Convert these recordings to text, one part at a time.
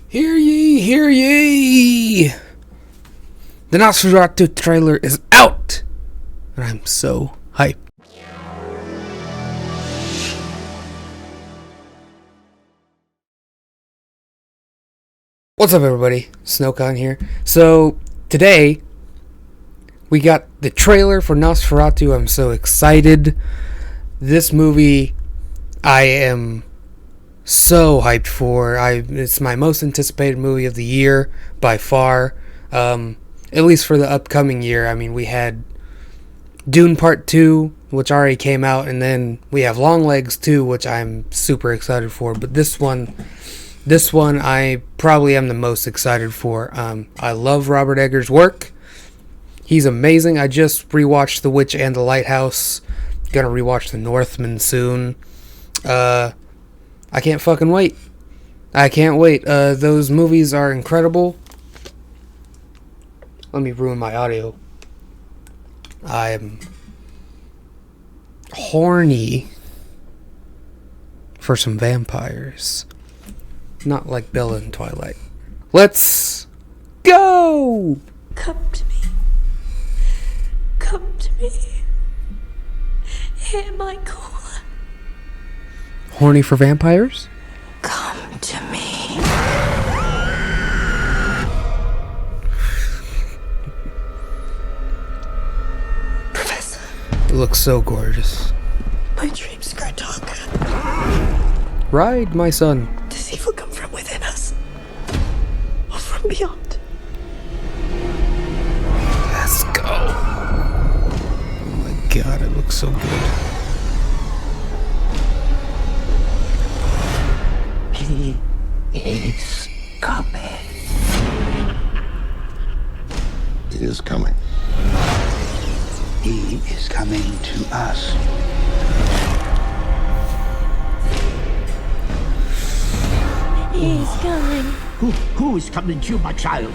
Hear ye, hear ye! The Nosferatu trailer is out! And I'm so hyped. What's up, everybody? Snowcon here. So, today, we got the trailer for Nosferatu. I'm so excited. This movie, I am so hyped for. It's my most anticipated movie of the year by far, at least for the upcoming year. I mean, we had Dune Part 2, which already came out, and then we have Longlegs 2, which I'm super excited for. But this one I probably am the most excited for. I love Robert Eggers' work. He's amazing. I just rewatched The Witch and the Lighthouse. Gonna rewatch The Northman soon. I can't fucking wait. I can't wait. Those movies are incredible. Let me ruin my audio. I'm horny for some vampires. Not like Bella in Twilight. Let's go! Come to me. Come to me. Hear my call. Horny for vampires? Come to me. Professor. It looks so gorgeous. My dreams grow darker. Ride, my son. Does evil come from within us? Or from beyond? Let's go. Oh my god, it looks so good. He is coming. He is coming. He is coming to us. He's coming. Who is coming to you, my child?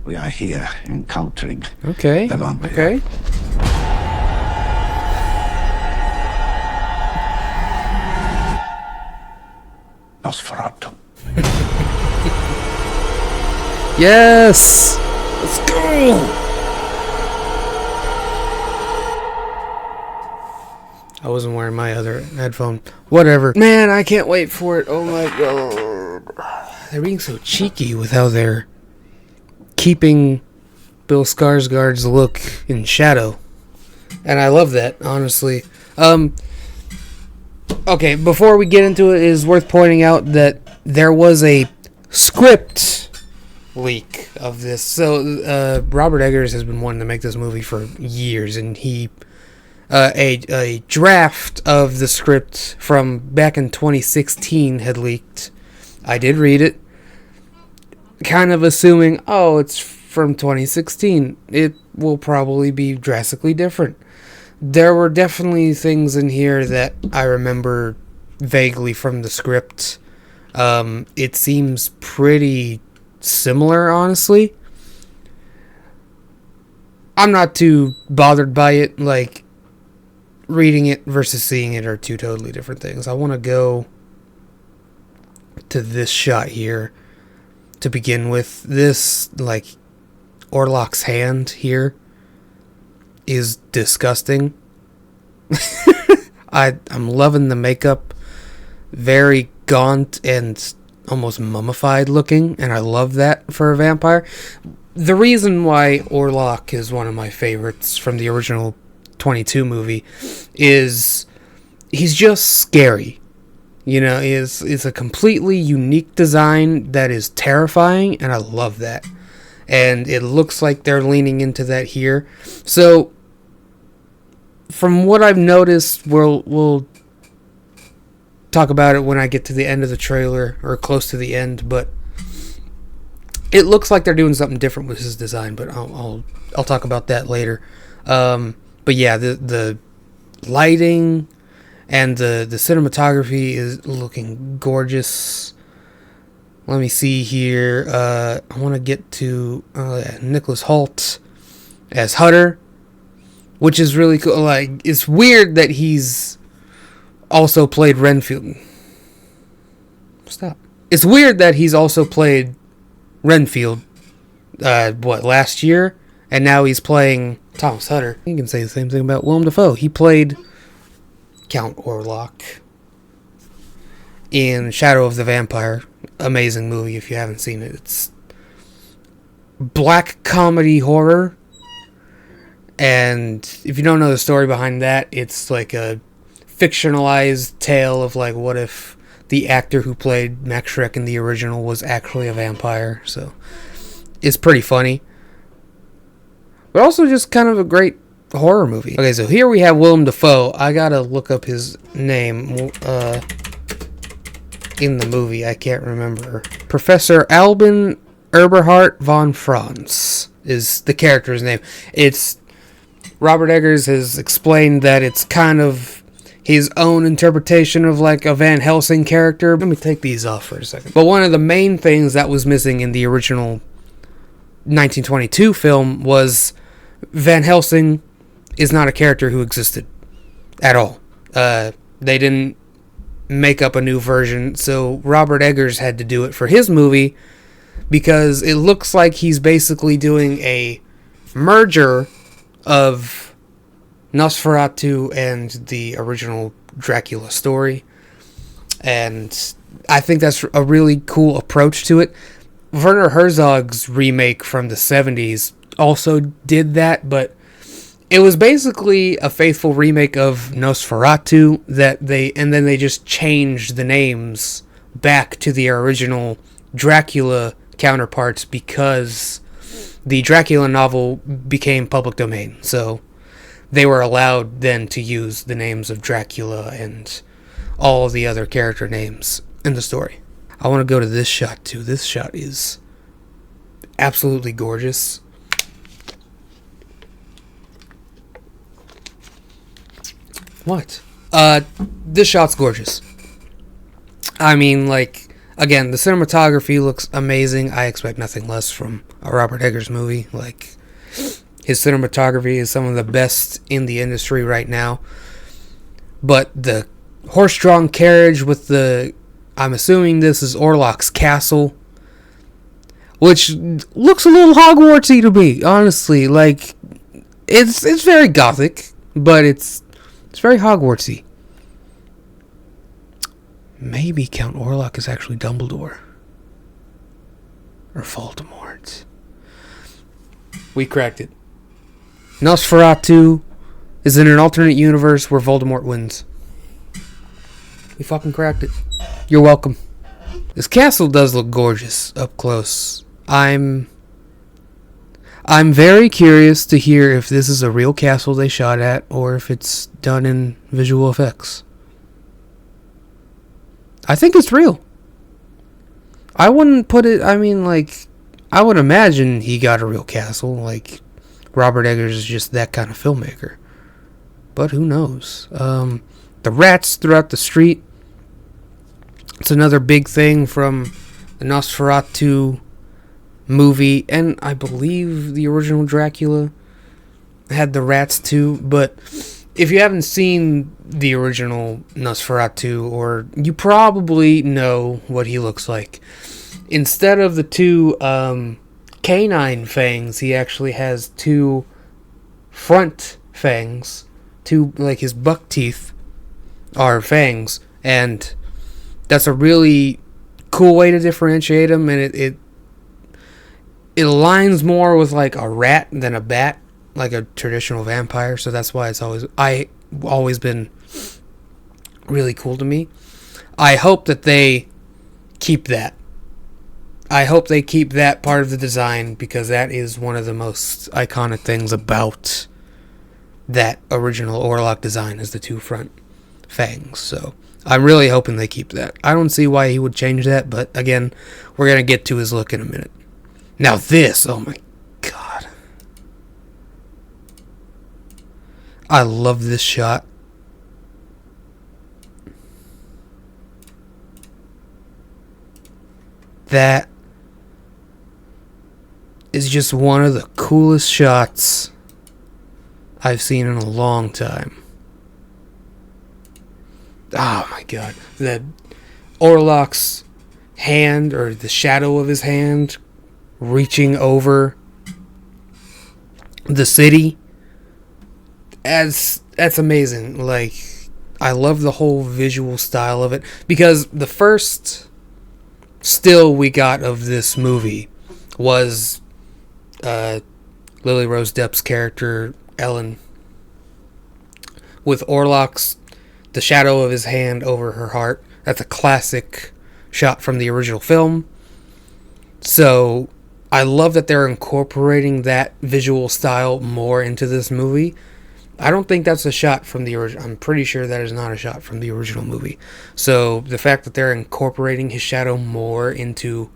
We are here encountering Okay. the vampire. Okay. Nosferatu. Yes! Let's go! I wasn't wearing my other headphone. Whatever. Man, I can't wait for it. Oh my god. They're being so cheeky with how they're keeping Bill Skarsgård's look in shadow. And I love that, honestly. Okay, before we get into it, it is worth pointing out that there was a script leak of this. So, Robert Eggers has been wanting to make this movie for years, and he a draft of the script from back in 2016 had leaked. I did read it, kind of assuming, oh, it's from 2016. It will probably be drastically different. There were definitely things in here that I remember vaguely from the script. It seems pretty similar, honestly. I'm not too bothered by it. Like, reading it versus seeing it are two totally different things. I want to go to this shot here to begin with. This, like, Orlok's hand here is disgusting. I'm loving the makeup. Very gaunt and almost mummified looking, and I love that for a vampire. The reason why Orlok is one of my favorites from the original 22 movie is he's just scary. You know, is a completely unique design that is terrifying, and I love that. And it looks like they're leaning into that here. So, from what I've noticed, we'll talk about it when I get to the end of the trailer, or close to the end, but it looks like they're doing something different with his design, but I'll talk about that later. But yeah, the lighting and the cinematography is looking gorgeous. Let me see here. I want to get to Nicholas Hoult as Hutter, which is really cool. Like, it's weird that he's also played Renfield. Stop. It's weird that he's also played Renfield, last year? And now he's playing Thomas Hutter. You can say the same thing about Willem Dafoe. He played Count Orlok in Shadow of the Vampire. Amazing movie if you haven't seen it. It's black comedy horror. And if you don't know the story behind that, it's like a fictionalized tale of like what if the actor who played Max Schreck in the original was actually a vampire. So it's pretty funny. But also just kind of a great horror movie. Okay, so here we have Willem Dafoe. I gotta look up his name in the movie. I can't remember. Professor Albin Eberhard von Franz is the character's name. It's Robert Eggers has explained that it's kind of his own interpretation of like a Van Helsing character. Let me take these off for a second. But one of the main things that was missing in the original 1922 film was Van Helsing is not a character who existed at all. They didn't make up a new version, so Robert Eggers had to do it for his movie because it looks like he's basically doing a merger of Nosferatu and the original Dracula story. And I think that's a really cool approach to it. Werner Herzog's remake from the 70s also did that, but it was basically a faithful remake of Nosferatu and then they just changed the names back to the original Dracula counterparts because the Dracula novel became public domain. So they were allowed then to use the names of Dracula and all of the other character names in the story. I want to go to this shot too. This shot is absolutely gorgeous. What? This shot's gorgeous. I mean, like, again, the cinematography looks amazing. I expect nothing less from a Robert Eggers movie. Like, his cinematography is some of the best in the industry right now. But the horse-drawn carriage with I'm assuming this is Orlok's castle, which looks a little Hogwartsy to me, honestly. Like, it's very gothic, but it's very Hogwartsy. Maybe Count Orlok is actually Dumbledore. Or Voldemort. We cracked it. Nosferatu is in an alternate universe where Voldemort wins. We fucking cracked it. You're welcome. This castle does look gorgeous up close. I'm very curious to hear if this is a real castle they shot at or if it's done in visual effects. I think it's real. I wouldn't put it, I mean, like, I would imagine he got a real castle. Like, Robert Eggers is just that kind of filmmaker. But who knows? The rats throughout the street. It's another big thing from the Nosferatu movie, and I believe the original Dracula had the rats too. But if you haven't seen the original Nosferatu, or you probably know what he looks like, instead of the two canine fangs, he actually has two front fangs. Two, like, his buck teeth are fangs, and that's a really cool way to differentiate him, and it aligns more with like a rat than a bat, like a traditional vampire. So that's why it's always been really cool to me. I hope that they keep that. I hope they keep that part of the design, because that is one of the most iconic things about that original Orlok design, is the two front fangs. So I'm really hoping they keep that. I don't see why he would change that, but again, we're going to get to his look in a minute. Now this, oh my god. I love this shot. That is just one of the coolest shots I've seen in a long time. Oh my god. The Orlok's hand, or the shadow of his hand, reaching over the city. That's amazing. Like, I love the whole visual style of it. Because the first still we got of this movie was Lily Rose Depp's character, Ellen, with Orlok's, the shadow of his hand over her heart. That's a classic shot from the original film. So I love that they're incorporating that visual style more into this movie. I don't think that's a shot from the original. I'm pretty sure that is not a shot from the original movie. So the fact that they're incorporating his shadow more into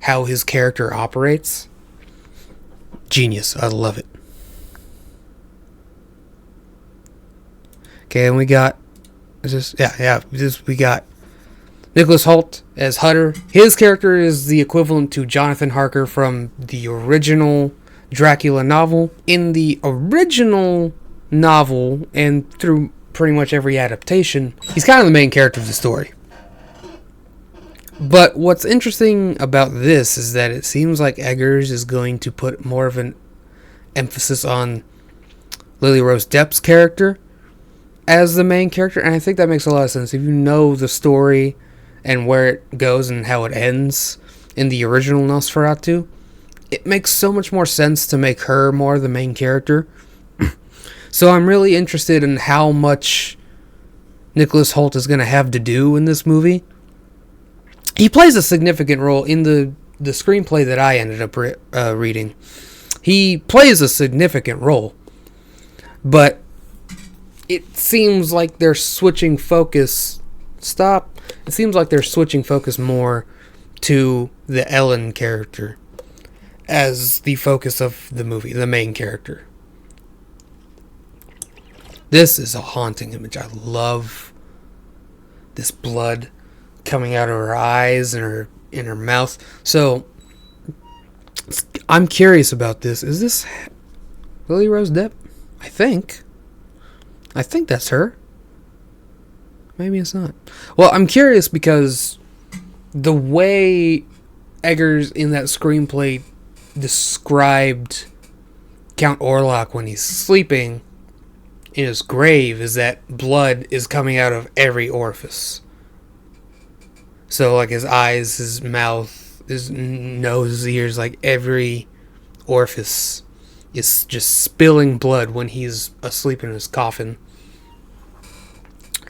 how his character operates, genius. I love it. Okay, and we got we got Nicholas Hoult as Hutter. His character is the equivalent to Jonathan Harker from the original Dracula novel. In the original novel, and through pretty much every adaptation, he's kind of the main character of the story. But what's interesting about this is that it seems like Eggers is going to put more of an emphasis on Lily Rose Depp's character as the main character, and I think that makes a lot of sense. If you know the story and where it goes and how it ends in the original Nosferatu, it makes so much more sense to make her more the main character. So I'm really interested in how much Nicholas Hoult is going to have to do in this movie. He plays a significant role in the screenplay that I ended up reading. He plays a significant role, but it seems like they're switching focus. It seems like they're switching focus more to the Ellen character as the focus of the movie, the main character. This is a haunting image. I love this blood coming out of her eyes and in her mouth. So I'm curious about this. Is this Lily Rose Depp? I think that's her. Maybe it's not. Well, I'm curious because the way Eggers in that screenplay described Count Orlok when he's sleeping in his grave is that blood is coming out of every orifice. So, like, his eyes, his mouth, his nose, his ears, like, every orifice is just spilling blood when he's asleep in his coffin.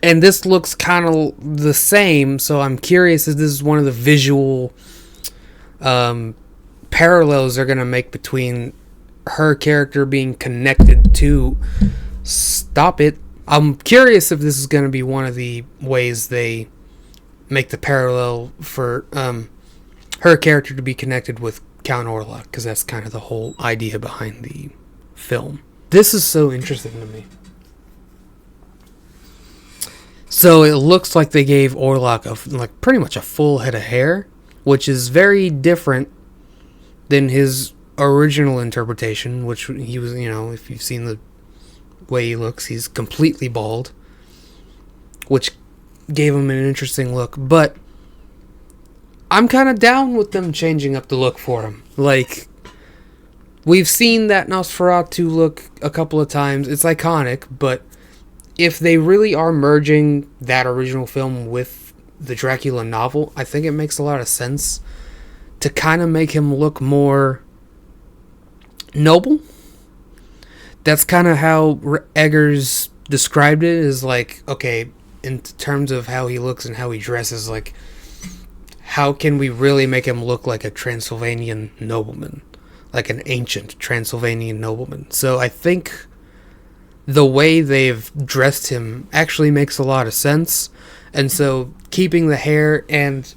And this looks kind of the same, so I'm curious if this is one of the visual parallels they're going to make between her character being connected to... Stop it. I'm curious if this is going to be one of the ways they make the parallel for her character to be connected with Count Orlok, because that's kind of the whole idea behind the film. This is so interesting to me. So it looks like they gave Orlok pretty much a full head of hair, which is very different than his original interpretation, which he was, if you've seen the way he looks, he's completely bald, which gave him an interesting look. But I'm kind of down with them changing up the look for him. Like, we've seen that Nosferatu look a couple of times. It's iconic, but if they really are merging that original film with the Dracula novel, I think it makes a lot of sense to kind of make him look more noble. That's kind of how Eggers described it, is like, okay, in terms of how he looks and how he dresses, like, how can we really make him look like a Transylvanian nobleman? Like an ancient Transylvanian nobleman. So I think the way they've dressed him actually makes a lot of sense. And so keeping the hair, and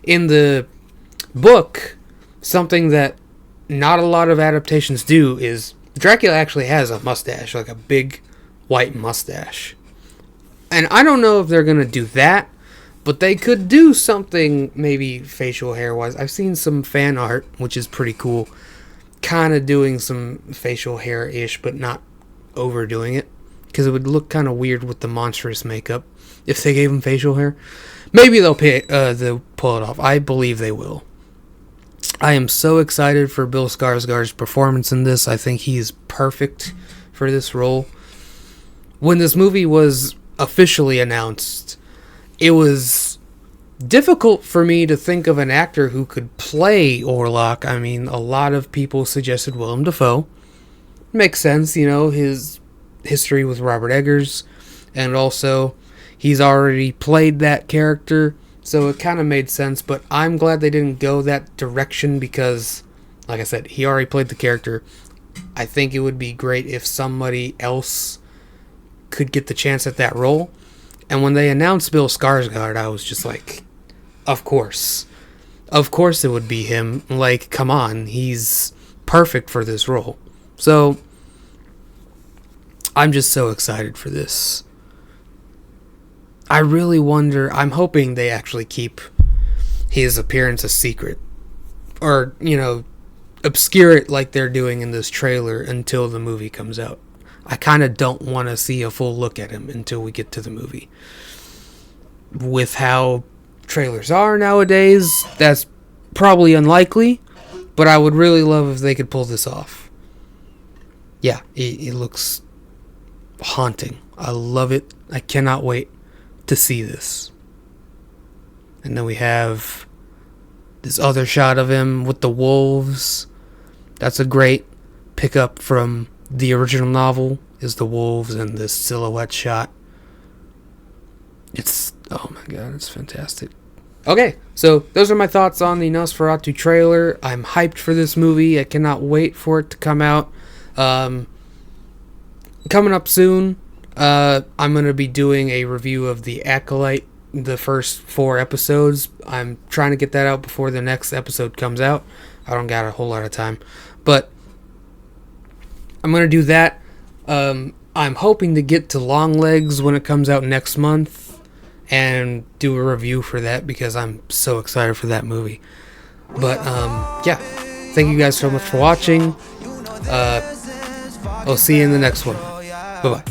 in the book, something that not a lot of adaptations do is Dracula actually has a mustache, like a big white mustache. And I don't know if they're going to do that, But they could do something maybe facial hair wise. I've seen some fan art, which is pretty cool. Kind of doing some facial hair ish, but not overdoing it. Because it would look kind of weird with the monstrous makeup if they gave him facial hair. Maybe they'll pull it off. I believe they will. I am so excited for Bill Skarsgård's performance in this. I think he's perfect for this role. When this movie was officially announced, it was difficult for me to think of an actor who could play Orlok. I mean, a lot of people suggested Willem Dafoe. Makes sense, you know, his history with Robert Eggers, and also he's already played that character, so it kind of made sense. But I'm glad they didn't go that direction because, like I said, he already played the character. I think it would be great if somebody else could get the chance at that role. And when they announced Bill Skarsgård, I was just like, of course it would be him. Like, come on, he's perfect for this role. So I'm just so excited for this. I really wonder, I'm hoping they actually keep his appearance a secret. Or, you know, obscure it like they're doing in this trailer until the movie comes out. I kind of don't want to see a full look at him until we get to the movie. With how trailers are nowadays, that's probably unlikely, but I would really love if they could pull this off. Yeah, it looks haunting. I love it. I cannot wait to see this. And then we have this other shot of him with the wolves. That's a great pickup from the original novel, is the wolves and this silhouette shot. It's, oh my god, it's fantastic. Okay, so those are my thoughts on the Nosferatu trailer. I'm hyped for this movie. I cannot wait for it to come out. Coming up soon, I'm going to be doing a review of The Acolyte, the first 4 episodes. I'm trying to get that out before the next episode comes out. I don't got a whole lot of time, but I'm going to do that. I'm hoping to get to Longlegs when it comes out next month and do a review for that because I'm so excited for that movie. But, yeah. Thank you guys so much for watching. I'll see you in the next one. Bye-bye.